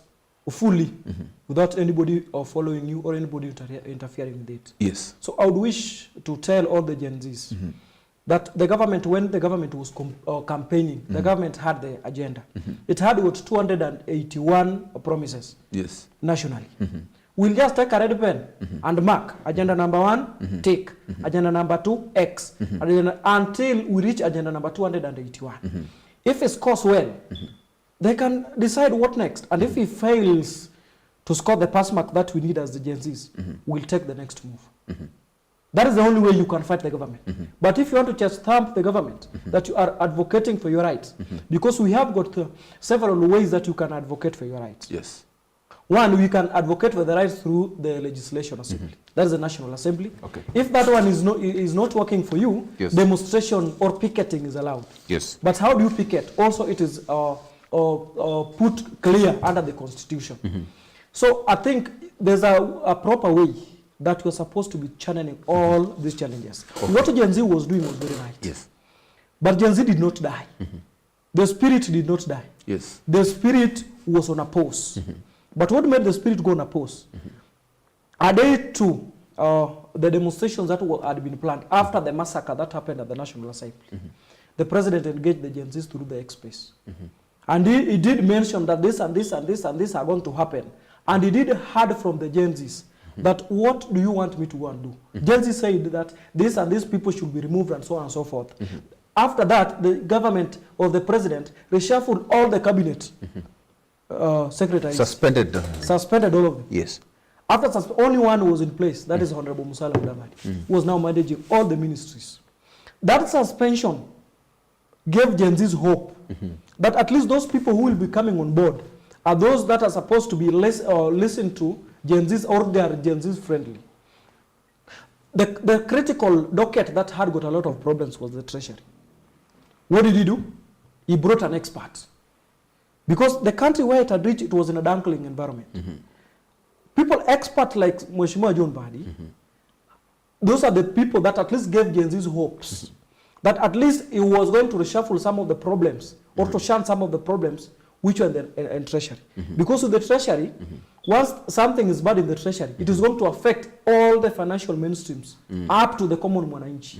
fully without anybody following you or anybody interfering with it. Yes. So I would wish to tell all the Gen Zs that the government, when the government was campaigning, the government had the agenda. It had what 281 promises. Yes. Nationally. We'll just take a red pen and mark agenda number 1, tick, agenda number 2, X, until we reach agenda number 281. If it scores well, they can decide what next. And if he fails to score the pass mark that we need as the Gen Zs, we'll take the next move. That is the only way you can fight the government. But if you want to just thump the government, that you are advocating for your rights, because we have got several ways that you can advocate for your rights. Yes. One, we can advocate for the rights through the legislation assembly. That is the National Assembly. Okay. If that one is not working for you, yes, demonstration or picketing is allowed. Yes. But how do you picket? Also, it is put clear under the Constitution. So I think there's a proper way that we're supposed to be channeling all these challenges. Okay. What Gen Z was doing was very right. Yes. But Gen Z did not die. The spirit did not die. Yes. The spirit was on a pause. But what made the spirit go on a pause? A day to the demonstrations that had been planned after the massacre that happened at the National Assembly. The president engaged the Gen Zs through the X-Space. And he did mention that this and this and this and this are going to happen. And he did heard from the Gen Zs that what do you want me to go and do? Gen Z said that this and these people should be removed and so on and so forth. After that, the government or the president reshuffled all the cabinet secretaries. Suspended all of them. Yes. After only one was in place, that is Honorable Musalia Mudavadi, who was now managing all the ministries. That suspension gave Gen Z's hope that at least those people who will be coming on board are those that are supposed to be listened to Gen Z's, or they are Gen Z's friendly. The critical docket that had got a lot of problems was the Treasury. What did he do? He brought an expert. Because the country where it had reached, it was in a dunkling environment. People expert like Mheshimiwa John Mbadi, those are the people that at least gave Gen Z's hopes. That at least he was going to reshuffle some of the problems, or to shun some of the problems which were in Treasury. Because with the Treasury, once something is bad in the Treasury, it is going to affect all the financial mainstreams, up to the common mwananchi.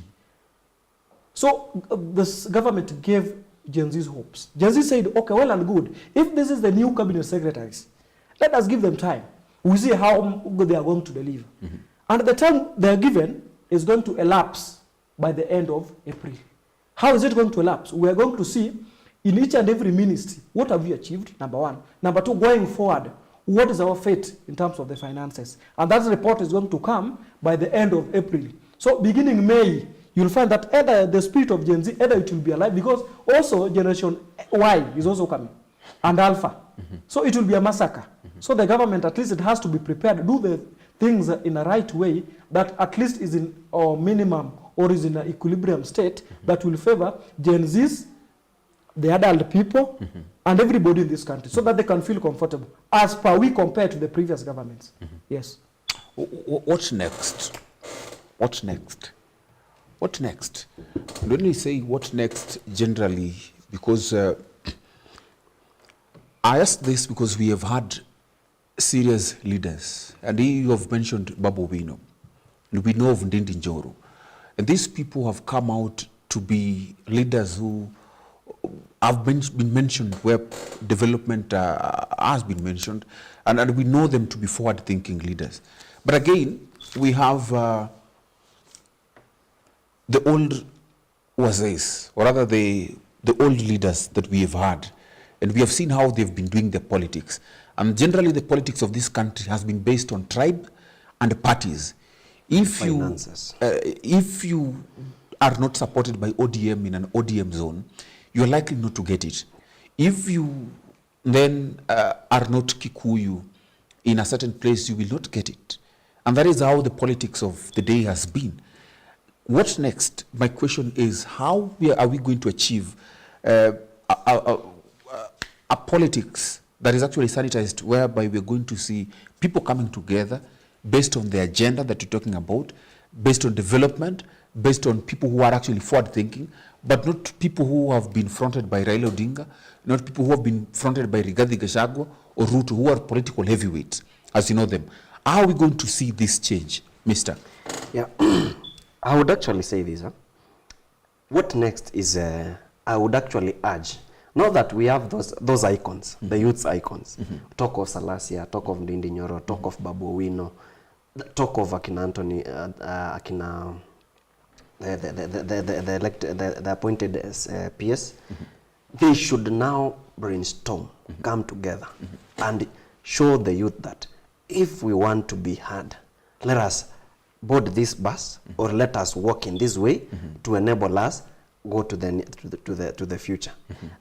So this government gave Gen Z's hopes. Gen Z said, okay, well and good. If this is the new cabinet secretaries, let us give them time. We see how good they are going to deliver. And the time they are given is going to elapse by the end of April. How is it going to elapse? We are going to see in each and every ministry, what have you achieved, number one. Number two, going forward, what is our fate in terms of the finances. And that report is going to come by the end of April. So beginning May, you'll find that either the spirit of Gen Z, either it will be alive, because also Generation Y is also coming, and Alpha. So it will be a massacre. So the government, at least it has to be prepared to do the things in a right way that at least is in a minimum or is in an equilibrium state that will favor Gen Zs, the adult people, and everybody in this country, so that they can feel comfortable, as per we compare to the previous governments. Yes. What's next? What next? What next? And when we say what next, generally, because I ask this because we have had serious leaders, and you have mentioned Babu Owino, and we know of Ndindi Njoro, and these people have come out to be leaders who have been mentioned, where development has been mentioned, and we know them to be forward-thinking leaders. But again, we have the old wazays, or rather the old leaders that we have had, and we have seen how they've been doing their politics. And generally, the politics of this country has been based on tribe and parties. If you are not supported by ODM in an ODM zone, you are likely not to get it. If you then are not Kikuyu in a certain place, you will not get it. And that is how the politics of the day has been. What next? My question is, how are we going to achieve a politics that is actually sanitized, whereby we're going to see people coming together based on the agenda that you're talking about, based on development, based on people who are actually forward-thinking, but not people who have been fronted by Raila Odinga, not people who have been fronted by Rigathi Gachagua or Ruto, who are political heavyweights, as you know them. How are we going to see this change, Mr.? Yeah, I would actually say this. What next is, I would actually urge, now that we have those icons, the youth's icons, talk of Salasia, talk of Ndindi Nyoro, talk of Babu Owino, talk of Akina Anthony, Akina, the appointed as PS, they should now brainstorm, come together, and show the youth that if we want to be heard, let us board this bus, or let us walk in this way to enable us go to the future.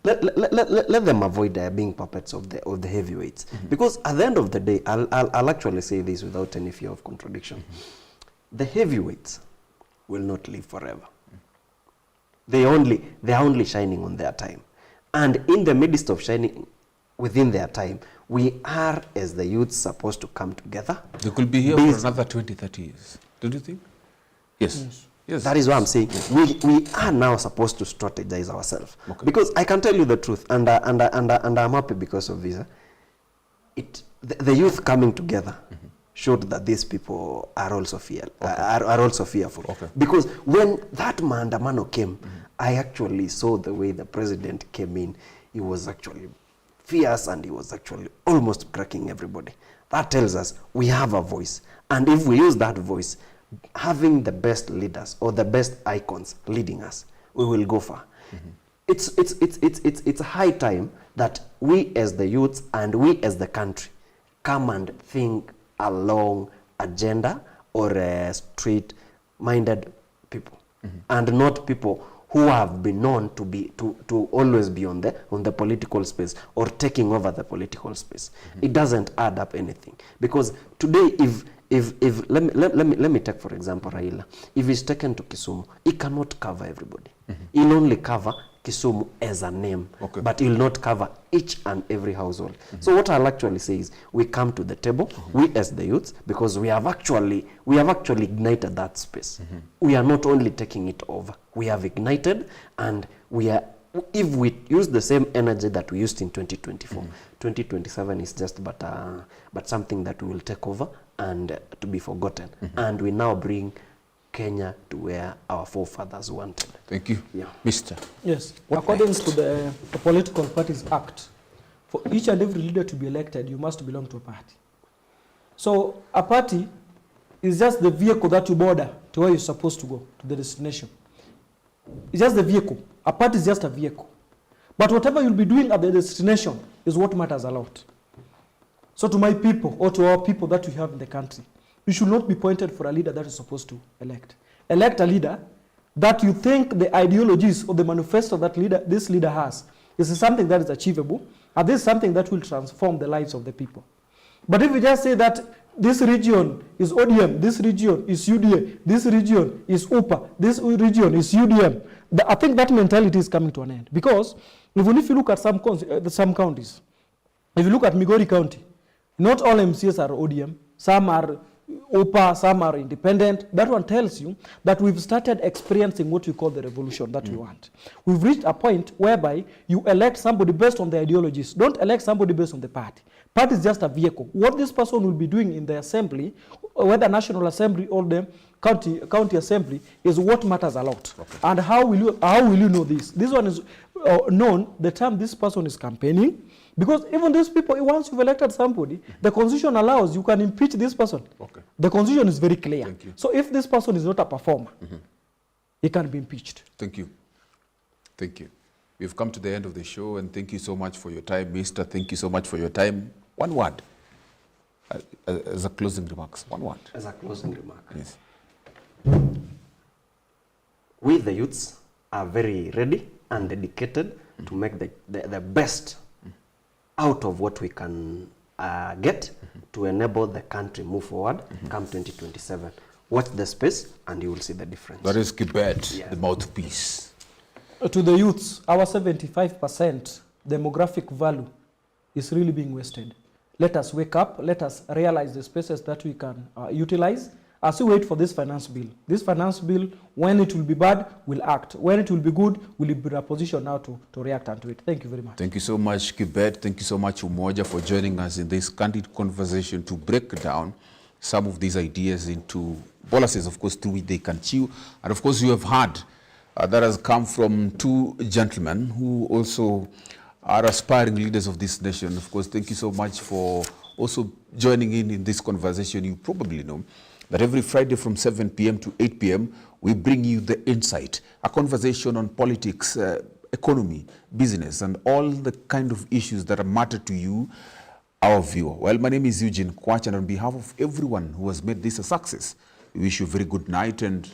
Let them avoid being puppets of the heavyweights, because at the end of the day, I'll actually say this without any fear of contradiction. The heavyweights will not live forever. They are only shining on their time, and in the midst of shining within their time, we are, as the youth, supposed to come together. They could be here for another 20, 30 years. Don't you think? Yes. Yes. That is what I'm saying. We are now supposed to strategize ourselves. Okay. Because I can tell you the truth, and I'm happy because of this. The youth coming together showed that these people are also fearful. Okay. Because when that maandamano came, I actually saw the way the president came in. He was actually fierce, and he was actually almost cracking everybody. That tells us we have a voice, and if we use that voice, having the best leaders or the best icons leading us, we will go far. It's high time that we as the youths and we as the country come and think along agenda or street-minded people, and not people who have been known to always be on the political space or taking over the political space. It doesn't add up anything, because today if let me take for example Raila. If he's taken to Kisumu, he cannot cover everybody. He'll only cover Kisumu as a name, but he'll not cover each and every household. So what I'll actually say is, we come to the table, we as the youths, because we have actually ignited that space. We are not only taking it over, we have ignited, and we are. If we use the same energy that we used in 2024, 2027 is just but something that we will take over and to be forgotten. And we now bring Kenya to where our forefathers wanted. Thank you. Yeah. Mr. Yes. According to the Political Parties Act, for each and every leader to be elected, you must belong to a party. So a party is just the vehicle that you border to where you're supposed to go, to the destination. It's just the vehicle. A party is just a vehicle. But whatever you'll be doing at the destination is what matters a lot. So to my people or to our people that we have in the country, you should not be pointed for a leader that is supposed to elect. Elect a leader that you think the ideologies or the manifesto that this leader has is something that is achievable, and this is something that will transform the lives of the people. But if you just say that this region is ODM, this region is UDA, this region is UPA, this region is UDM, I think that mentality is coming to an end. Because even if you look at some counties, if you look at Migori County, not all MCs are ODM, some are OPA, some are independent. That one tells you that we've started experiencing what we call the revolution that we want. We've reached a point whereby you elect somebody based on the ideologies. Don't elect somebody based on the party. Party is just a vehicle. What this person will be doing in the assembly, whether National Assembly or the county assembly, is what matters a lot. Okay. And how will you know this? This one is known the time this person is campaigning. Because even these people, once you've elected somebody, the constitution allows you can impeach this person. Okay. The constitution is very clear. So if this person is not a performer, he can be impeached. Thank you. Thank you. We've come to the end of the show, and thank you so much for your time, Mister. Thank you so much for your time. One word, as a closing remarks. One word. As a closing remark. Yes. We, the youths, are very ready and dedicated to make the best out of what we can get to enable the country move forward come 2027. Watch the space and you will see the difference. That is Kibet, the mouthpiece. To the youths, our 75% demographic value is really being wasted. Let us wake up, let us realize the spaces that we can utilize as we wait for this finance bill. This finance bill, when it will be bad, will act. When it will be good, will be in a position now to react unto it. Thank you very much. Thank you so much, Kibet. Thank you so much, Umoja, for joining us in this candid conversation to break down some of these ideas into policies, of course, through which they can chew. And of course, you have heard that has come from two gentlemen who also are aspiring leaders of this nation. Of course, thank you so much for also joining in this conversation. You probably know that every Friday from 7 p.m. to 8 p.m., we bring you the insight, a conversation on politics, economy, business, and all the kind of issues that matter to you, our viewer. Well, my name is Eugene Kwach, and on behalf of everyone who has made this a success, we wish you a very good night and